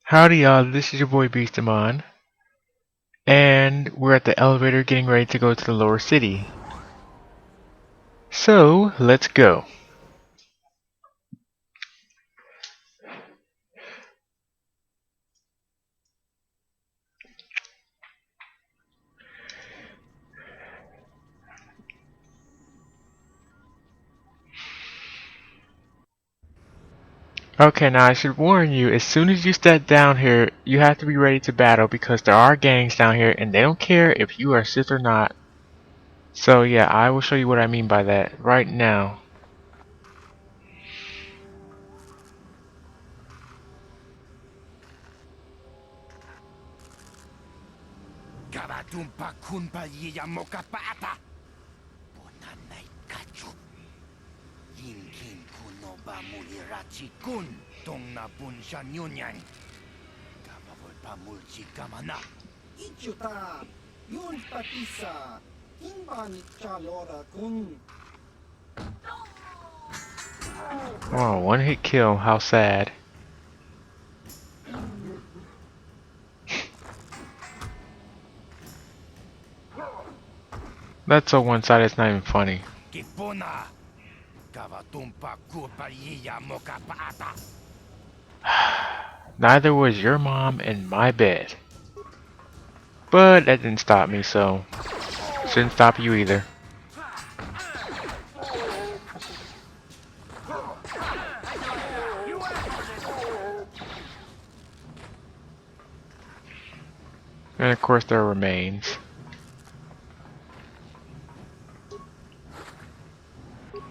Howdy y'all, this is your boy Beastamon, and we're at the elevator getting ready to go to the lower city. So, let's go. Okay, now I should warn you, as soon as you step down here, you have to be ready to battle because there are gangs down here and they don't care if you are Sith or not. So yeah, I will show you what I mean by that right now. Kabatumpa kunpa yiya mokapata. Bonanay kachu. Yinkin kuno ba mulirachi kun. Tong na bun siya nyunyan. Kababol pa mulchi kamana. Ichuta, yun patisa, imban chalora kun. Oh, one hit kill, how sad. That's so one-sided, it's not even funny. Kipona. Kabatumpa kunpa yiya mokapata. Neither was your mom in my bed. But that didn't stop me, so shouldn't stop you either. And of course there are remains.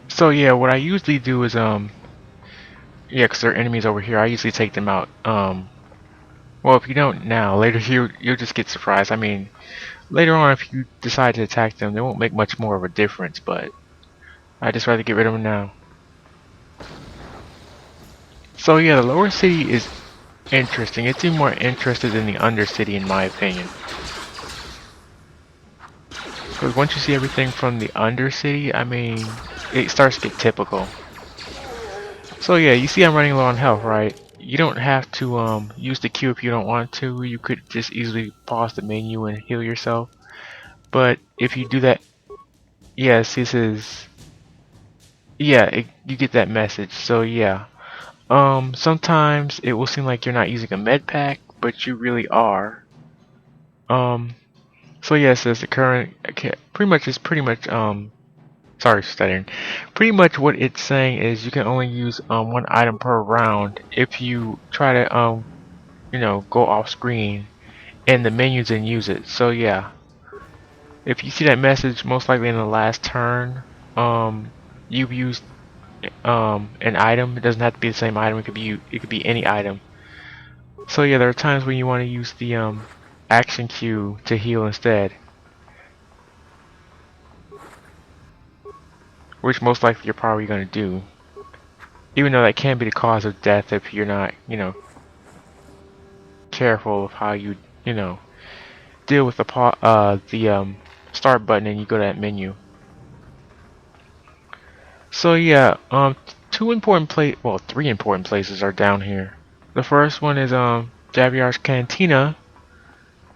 So yeah, what I usually do is yeah, 'cause there are enemies over here, I usually take them out. Well, if you don't now, later you'll just get surprised. I mean, later on if you decide to attack them, they won't make much more of a difference, but I just rather get rid of them now. So yeah, the lower city is interesting. It's even more interesting than the undercity in my opinion. Because once you see everything from the undercity, I mean, it starts to get typical. So yeah, you see I'm running low on health, right? You don't have to use the Q if you don't want to. You could just easily pause the menu and heal yourself. But if you do that, yes, this is yeah, you get that message. So yeah, sometimes it will seem like you're not using a med pack, but you really are. Um, so yeah, it says the current okay, pretty much sorry, stuttering. Pretty much what it's saying is you can only use one item per round if you try to you know, go off screen in the menus and use it. So yeah, if you see that message, most likely in the last turn, you've used an item. It doesn't have to be the same item. It could be any item. So yeah, there are times when you want to use the action Q to heal instead, which most likely you're probably going to do. Even though that can be the cause of death if you're not, you know, careful of how you know, deal with the start button and you go to that menu. So yeah, three important places are down here. The first one is Javier's Cantina,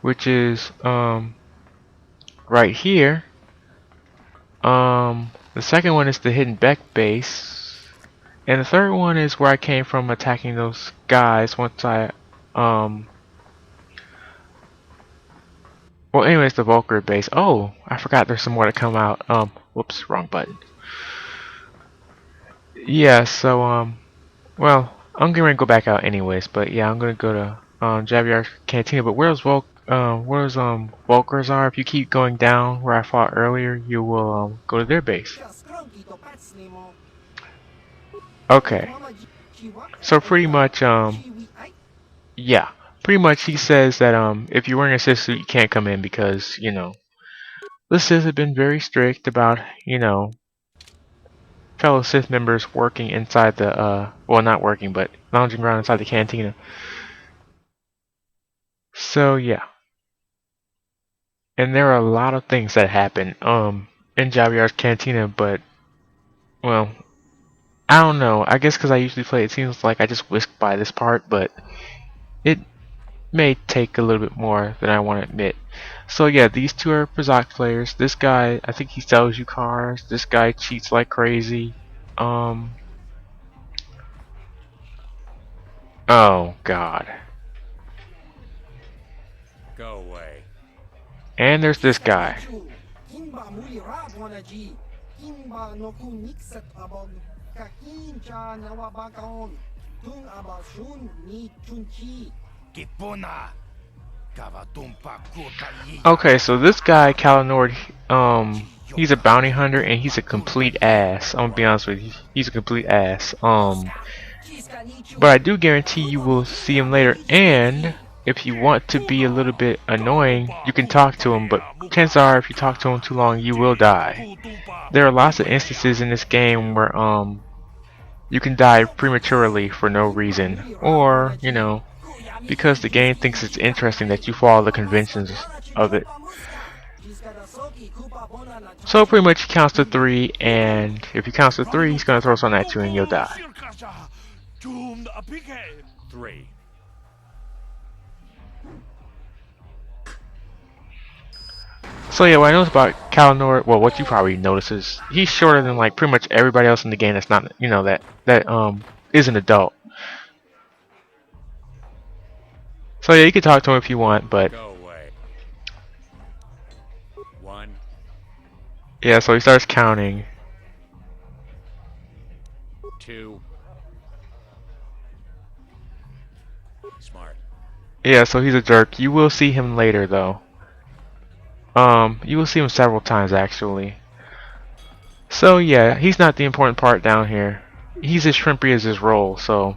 which is right here. The second one is the Hidden Beck base, and the third one is where I came from attacking those guys once I well, anyways, the Volker base. Oh, I forgot there's some more to come out. Whoops, wrong button. Yeah, so well, I'm getting ready to go back out anyways, but yeah, I'm gonna go to Javier's Cantina. But where's Volkers are? If you keep going down where I fought earlier, you will go to their base. Okay, so pretty much yeah, pretty much he says that if you're wearing a Sith suit, you can't come in because you know the Sith have been very strict about you know fellow Sith members working inside the well, not working, but lounging around inside the cantina. So yeah, and there are a lot of things that happen in Javier's Cantina, but well, I don't know. I guess because I usually play, it seems like I just whisked by this part, but it may take a little bit more than I want to admit. So yeah, these two are Prazak players. This guy, I think he sells you cars. This guy cheats like crazy. Oh god. Go away. And there's this guy. Kimba muli radwanaji. Kimba no ku mixet abog. Kakincha nawabakaon. Tung abashun ni chunchi. Kipuna. Kavatumpa kutayi. Okay, so this guy, Kalinord, he's a bounty hunter and he's a complete ass. I'm gonna be honest with you. He's a complete ass. But I do guarantee you will see him later, and if you want to be a little bit annoying, you can talk to him, but chances are if you talk to him too long, you will die. There are lots of instances in this game where you can die prematurely for no reason, or, you know, because the game thinks it's interesting that you follow the conventions of it. So pretty much he counts to 3, and if he counts to 3, he's gonna throw something at you and you'll die. 3. So yeah, what I noticed about Kalinor, well, what you probably notice is he's shorter than like pretty much everybody else in the game that's not, you know, that is an adult. So yeah, you can talk to him if you want, but Go away. 1. yeah, so he starts counting. 2. Smart. Yeah, so he's a jerk. You will see him later though. You will see him several times actually. So yeah, he's not the important part down here. He's as shrimpy as his role, so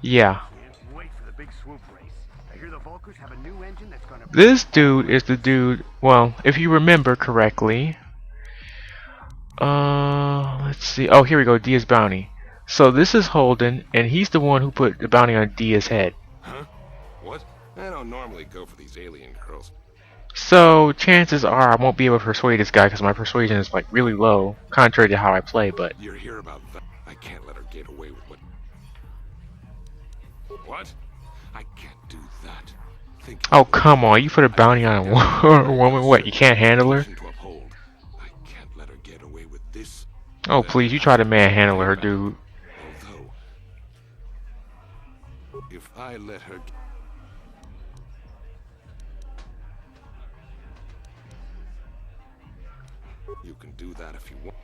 yeah. Wait for the big swoop race. I hear the Volkers have a new engine that's gonna. This dude is the dude, well, if you remember correctly. Let's see. Oh, here we go, Dia's bounty. So this is Holden, and he's the one who put the bounty on Dia's head. Huh? What? I don't normally go for these alien girls. So chances are I won't be able to persuade this guy because my persuasion is like really low, contrary to how I play. But You're here about that. I can't let her get away with what. What? I can't do that. Think. oh come on, you put a bounty on a woman? What? You can't handle her? To uphold. I can't let her get away with this. Oh please, you try to manhandle her, dude. Although, if I let her. You can do that if you want.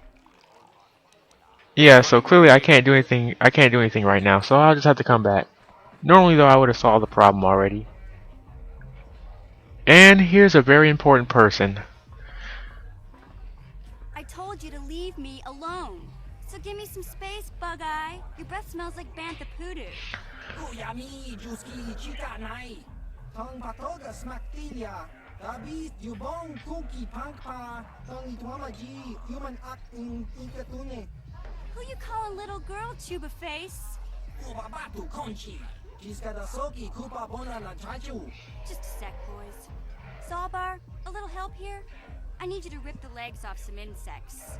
Yeah, so clearly I can't do anything. I can't do anything right now, so I'll just have to come back. Normally though, I would have solved the problem already. And here's a very important person. I told you to leave me alone. So give me some space, Bug-Eye. Your breath smells like Bantha poodoo. Kuyami juski chika nai. Tong patoga smaktilia. Dabis yubong kuki pangpa. Tong itwamaji human acting ikatune. Who you calling little girl, Chuba Face? Ubabatu konchi. Jiskada soki kupa bona na chachu. Just a sec, boys. Sawbar, a little help here? I need you to rip the legs off some insects.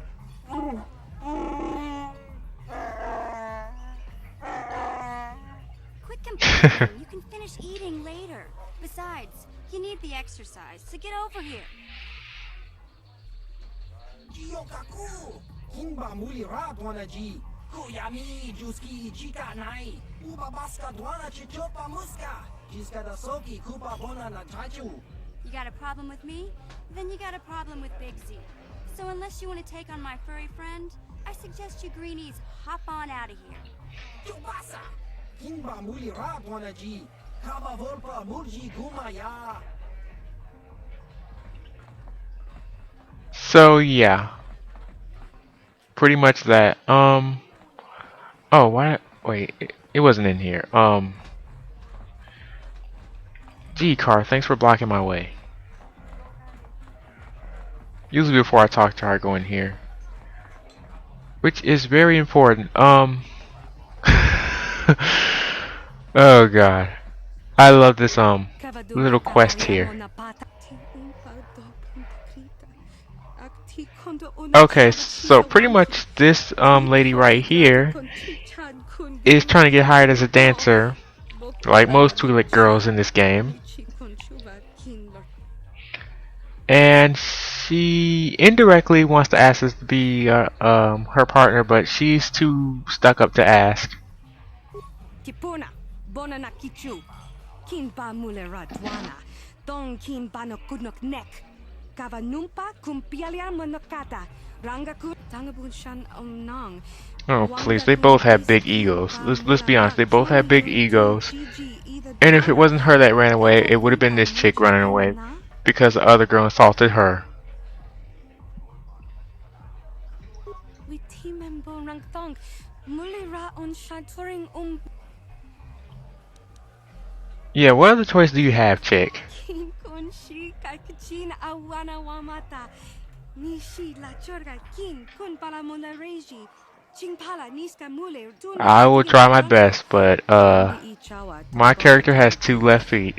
Quit complaining. You can finish eating later. Besides, you need the exercise, so get over here. Jiyokaku. Kimba muli radwanaji. Kuyami juski chika nai. Ubabaska dwana chichopa muska. Jiskada soki kupa bona na chachu. You got a problem with me? Then you got a problem with Big Z. So unless you want to take on my furry friend, I suggest you greenies hop on out of here. Chubasa. Kimba muli radwanaji. Kaba volpa murji gumaya. So yeah, pretty much that. Oh, why? Wait, it wasn't in here. Gee, Car, thanks for blocking my way. Usually before I talk to her, I go in here, which is very important. Oh God, I love this little quest here. Okay, so pretty much this lady right here is trying to get hired as a dancer like most Twi'lek girls in this game. And she indirectly wants to ask us to be her partner, but she's too stuck up to ask. Kipuna, bonana kichu, kin ba mulera dwana, don kin bano kudnok nek, kava numpa kumpialia monokata, rangaku tangabun shan omnang. Oh please, they both have big egos. Let's be honest, they both have big egos. And if it wasn't her that ran away, it would have been this chick running away because the other girl assaulted her. Yeah, what other choice do you have, chick? I will try my best, but my character has 2 left feet.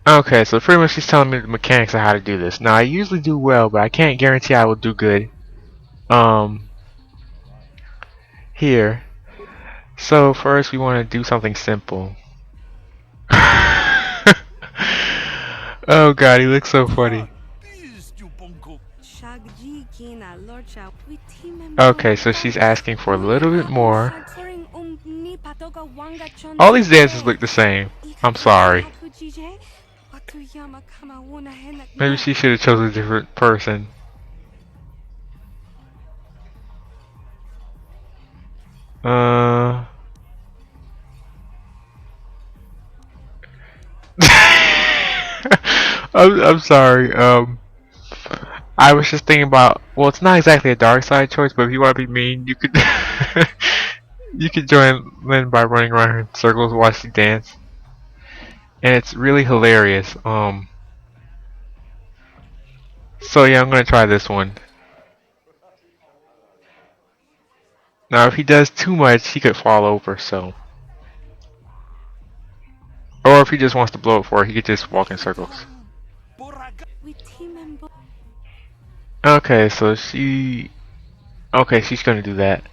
Okay, so pretty much she's telling me the mechanics of how to do this. Now I usually do well, but I can't guarantee I will do good. Here. So first we want to do something simple. Oh god, he looks so funny. Okay, so she's asking for a little bit more. All these dances look the same. I'm sorry. Maybe she should have chosen a different person. I'm sorry. I was just thinking about. Well, it's not exactly a dark side choice, but if you want to be mean, you could. You could join Lynn by running around in circles watching dance, and it's really hilarious. So yeah, I'm gonna try this one. Now, if he does too much, he could fall over. So, or if he just wants to blow it for it, he could just walk in circles. Okay, so she. Okay, she's gonna do that.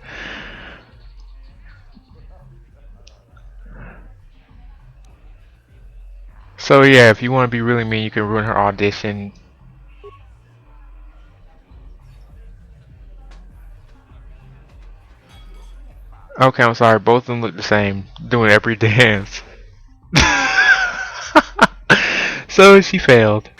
So yeah, if you want to be really mean, you can ruin her audition. Okay, I'm sorry, both of them look the same, doing every dance. So she failed.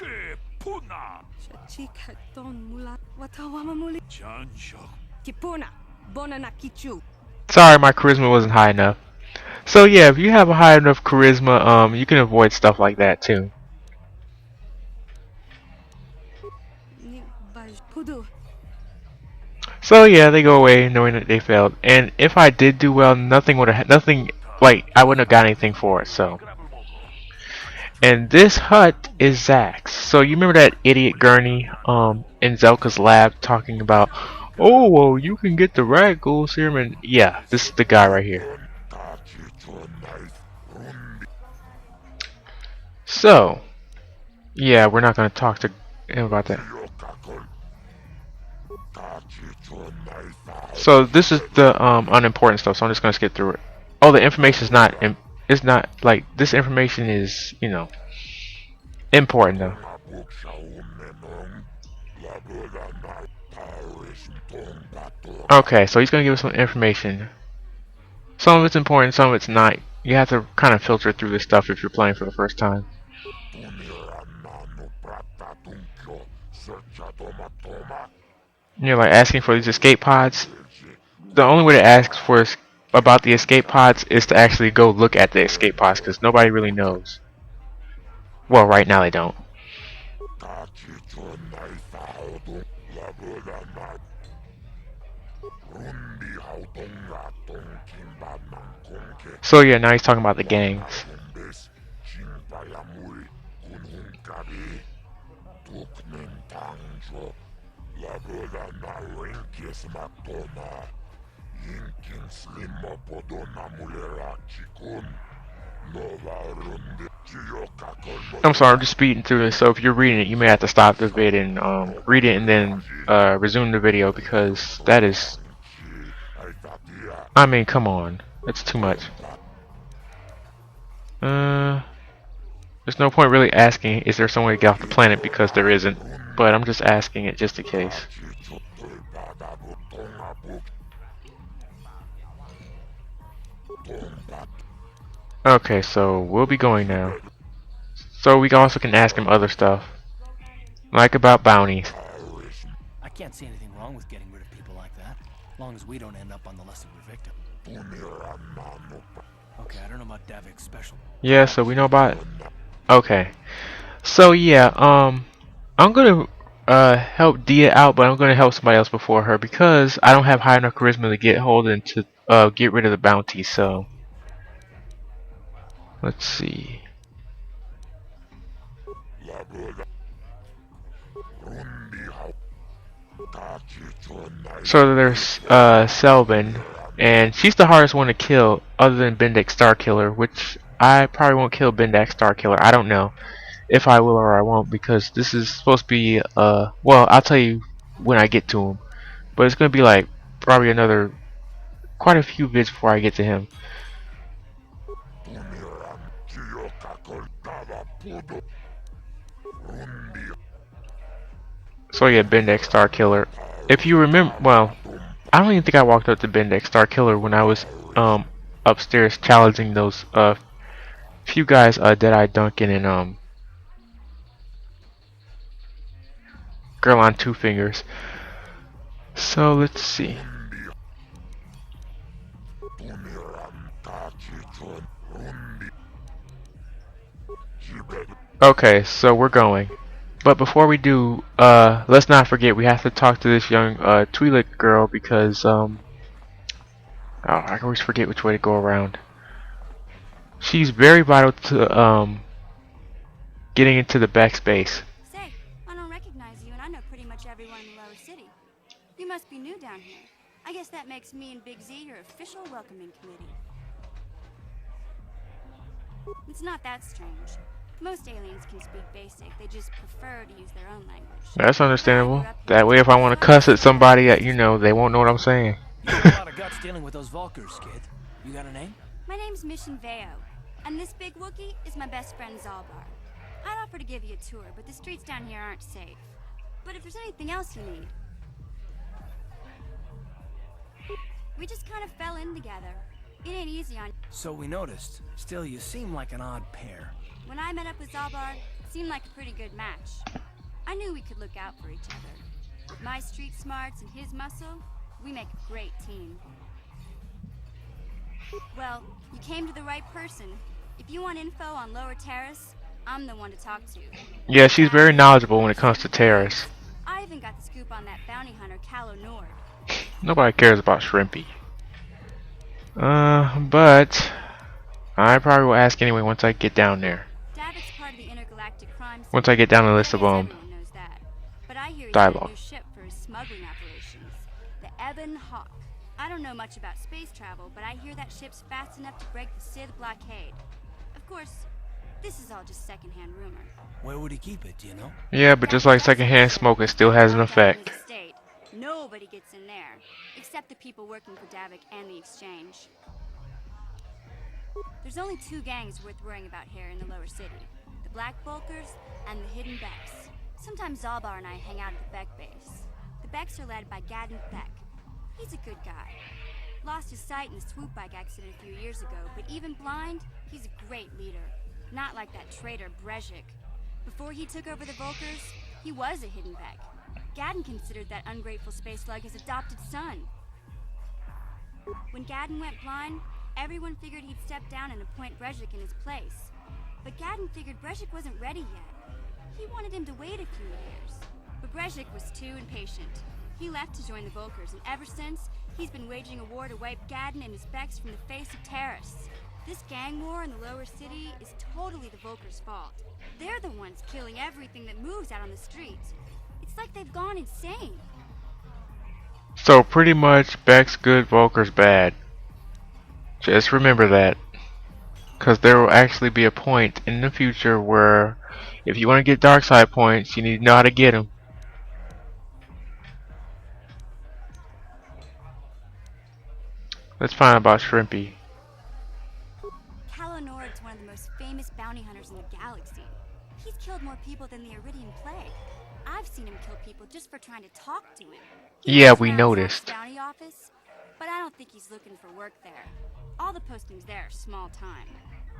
Sorry, my charisma wasn't high enough. So yeah, if you have a high enough charisma, you can avoid stuff like that too. So yeah, they go away knowing that they failed. And if I did do well, nothing like I wouldn't have got anything for it. So, and this hut is Zach's. So you remember that idiot Gurney in Zelka's lab talking about, oh well, you can get the radical serum, and yeah, this is the guy right here. So, yeah, we're not gonna talk to him about that. So this is the unimportant stuff, so I'm just gonna skip through it. Oh, the information is not. It's not like this information is, you know, important though. Okay, so he's gonna give us some information. Some of it's important, some of it's not. You have to kind of filter through this stuff if you're playing for the first time. You're like asking for these escape pods. The only way to ask for about the escape pods is to actually go look at the escape pods, because nobody really knows. Well, right now they don't. So yeah, now he's talking about the gangs. I'm sorry, I'm just speeding through this, so if you're reading it, you may have to stop the vid and read it and then resume the video because that is, I mean, come on, that's too much. There's no point really asking, is there some way to get off the planet, because there isn't, but I'm just asking it just in case. Okay, so we'll be going now. So we also can ask him other stuff, like about bounties. I can't see anything wrong with getting rid of people like that, as long as we don't end up on the list of a victim. Okay, I don't know about Davik's special. Yeah, so we know about it. Okay. So yeah, I'm gonna help Dia out, but I'm gonna help somebody else before her because I don't have high enough charisma to get hold and to get rid of the bounty. So let's see. So there's Selbin, and she's the hardest one to kill other than Bendak Starkiller, which I probably won't kill Bendak Starkiller. I don't know if I will or I won't because this is supposed to be well, I'll tell you when I get to him, but it's gonna be like probably another quite a few vids before I get to him. So yeah, Bendak Starkiller. If you remember, well, I don't even think I walked up to Bendak Starkiller when I was upstairs challenging those few guys, Deadeye Duncan and Girl on Two Fingers. So let's see. Okay, so we're going. But before we do, let's not forget we have to talk to this young Twi'lek girl because oh, I always forget which way to go around. She's very vital to getting into the backspace. Say, I don't recognize you, and I know pretty much everyone in the lower city. You must be new down here. I guess that makes me and Big Z your official welcoming committee. It's not that strange. Most aliens can speak basic, they just prefer to use their own language. That's understandable. That way if I want to cuss at somebody, you know, they won't know what I'm saying. You got a lot of guts dealing with those Vulkars, kid. You got a name? My name's Mission Veo, and this big Wookiee is my best friend Zalbar. I'd offer to give you a tour, but the streets down here aren't safe. But if there's anything else you need... We just kind of fell in together. It ain't easy on... So we noticed. Still, you seem like an odd pair. When I met up with Zalbar, it seemed like a pretty good match. I knew we could look out for each other. With my street smarts and his muscle, we make a great team. Well, you came to the right person. If you want info on Lower Terrace, I'm the one to talk to. Yeah, she's very knowledgeable when it comes to terrorists. I even got the scoop on that bounty hunter, Calo Nord. Nobody cares about Shrimpy. But I probably will ask anyway once I get down there. Davik's part of the intergalactic crime syndicate. Once I get down the list of Everyone knows that. But I hear he's dialogue. got a new ship for his smuggling operations, the Ebon Hawk. I don't know much about space travel, but I hear that ship's fast enough to break the Sith blockade. Of course, this is all just secondhand rumor. Where would he keep it, do you know? Yeah, but just like secondhand smoke, it still has an effect. Nobody gets in there, except the people working for Davik and the Exchange. There's only two gangs worth worrying about here in the lower city. The Black Vulkars and the Hidden Becks. Sometimes Zalbar and I hang out at the Beck base. The Becks are led by Gadden Beck. He's a good guy. Lost his sight in the swoop bike accident a few years ago, but even blind, he's a great leader. Not like that traitor Brezhik. Before he took over the Vulkars, he was a Hidden Beck. Gadden considered that ungrateful space slug his adopted son. When Gadden went blind, everyone figured he'd step down and appoint Brezhik in his place. But Gadden figured Brezhik wasn't ready yet. He wanted him to wait a few years. But Brezhik was too impatient. He left to join the Vulkars, and ever since, he's been waging a war to wipe Gadden and his Becks from the face of Terrace. This gang war in the lower city is totally the Vulkars' fault. They're the ones killing everything that moves out on the streets. It's like they've gone insane. So pretty much Beck's good, Volker's bad. Just remember that. Because there will actually be a point in the future where if you want to get dark side points, you need to know how to get them. Let's find out about Shrimpy. Kalonord's one of the most famous bounty hunters in the galaxy. He's killed more people than the Iridian Plague. I've seen him kill people just for trying to talk to him. He Yeah, hangs we around Zob's noticed. bounty office, but I don't think he's looking for work there. All the postings there are small time,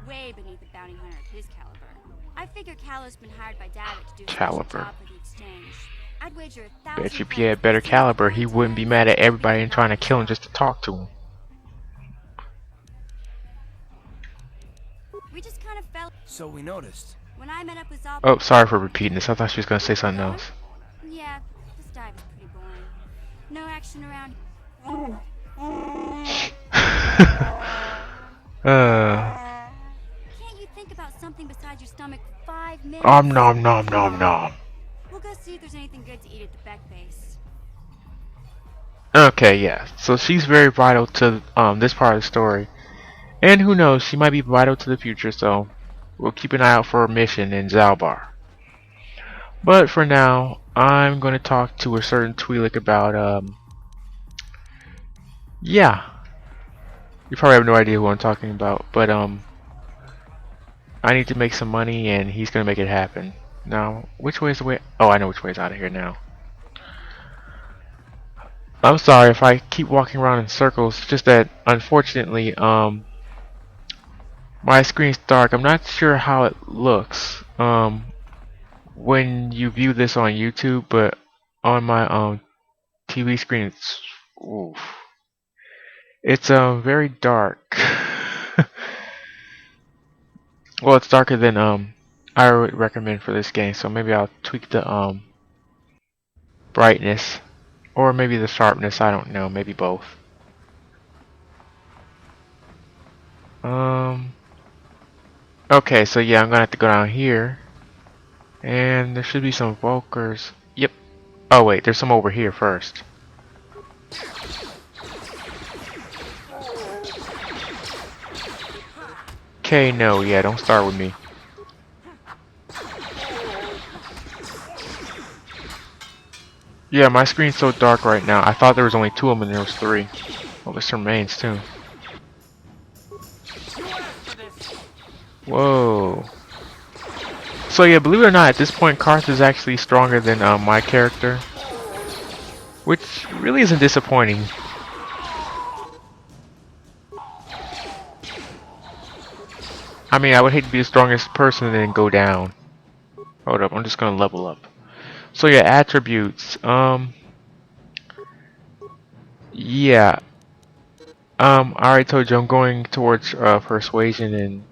way beneath a bounty hunter of his caliber. I figure Calo's been hired by Davik to do a special Caliber. job for the exchange. I'd wager 1,000 Bet you if he credits had better that caliber, he Zob's wouldn't be plans mad at will everybody be and trying to kill him himself. just to talk to him. We just kind of fell. So we noticed. When I met up with Zob. Oh, sorry for repeating this. I thought she was going to say something else. Yeah, this dive is pretty boring. No action around. Can't you think about something besides your stomach for 5 minutes? Nom nom nom nom nom. We'll go see if there's anything good to eat at the Beck base. Okay, yeah. So she's very vital to this part of the story. And who knows, she might be vital to the future, so we'll keep an eye out for her mission in Zalbar. But for now, I'm going to talk to a certain Twi'lek about, yeah. You probably have no idea who I'm talking about, but, I need to make some money, and he's going to make it happen. Now, which way is the way? Oh, I know which way is out of here now. I'm sorry if I keep walking around in circles, it's just that, unfortunately, my screen's dark. I'm not sure how it looks, when you view this on YouTube, but on my, TV screen, it's, oof. It's, very dark. Well, it's darker than, I would recommend for this game, so maybe I'll tweak the, brightness, or maybe the sharpness, I don't know, maybe both. Okay, so yeah, I'm gonna have to go down here, and there should be some Volkers. Yep. Oh wait, there's some over here first. Okay, no, yeah, don't start with me. Yeah, my screen's so dark right now. I thought there was only 2 of them and there was 3. Well, there's some remains too. Whoa. So yeah, believe it or not, at this point, Karth is actually stronger than my character, which really isn't disappointing. I mean, I would hate to be the strongest person and then go down. Hold up, I'm just gonna level up. So yeah, attributes. Yeah. I already told you I'm going towards persuasion, and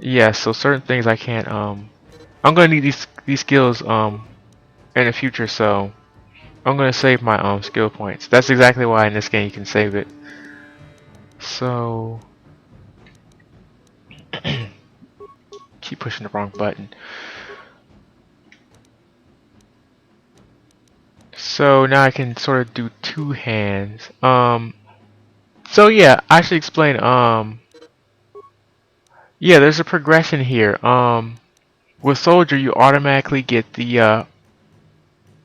yeah, so certain things I can't I'm gonna need these skills in the future, so I'm gonna save my skill points. That's exactly why in this game you can save it. So keep pushing the wrong button. So now I can sort of do 2 hands. So yeah, I should explain. Yeah, there's a progression here. With soldier, you automatically get the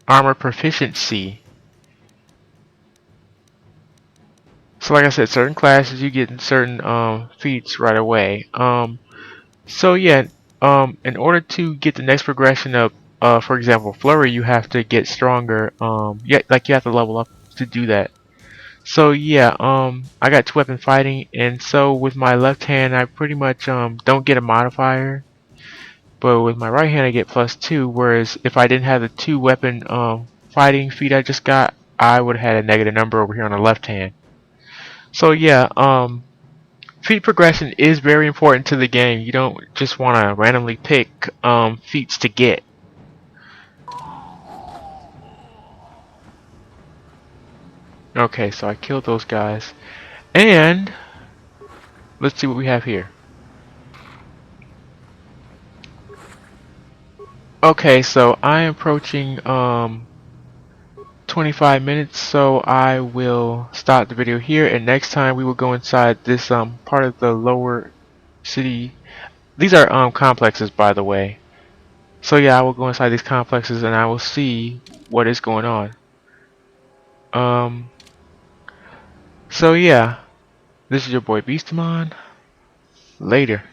armor proficiency. So like I said, certain classes you get certain feats right away. So yeah, in order to get the next progression up, for example, flurry, you have to get stronger. Yeah, like you have to level up to do that. So yeah, I got 2-weapon fighting, and so with my left hand, I pretty much don't get a modifier, but with my right hand, I get +2. Whereas if I didn't have the 2-weapon fighting feat I just got, I would have had a negative number over here on the left hand. So yeah, feat progression is very important to the game. You don't just want to randomly pick feats to get. Okay, so I killed those guys. And let's see what we have here. Okay, so I am approaching 25 minutes, so I will stop the video here, and next time we will go inside this part of the lower city. These are complexes, by the way. So yeah, I will go inside these complexes and I will see what is going on. So yeah, this is your boy Beastamon. Later.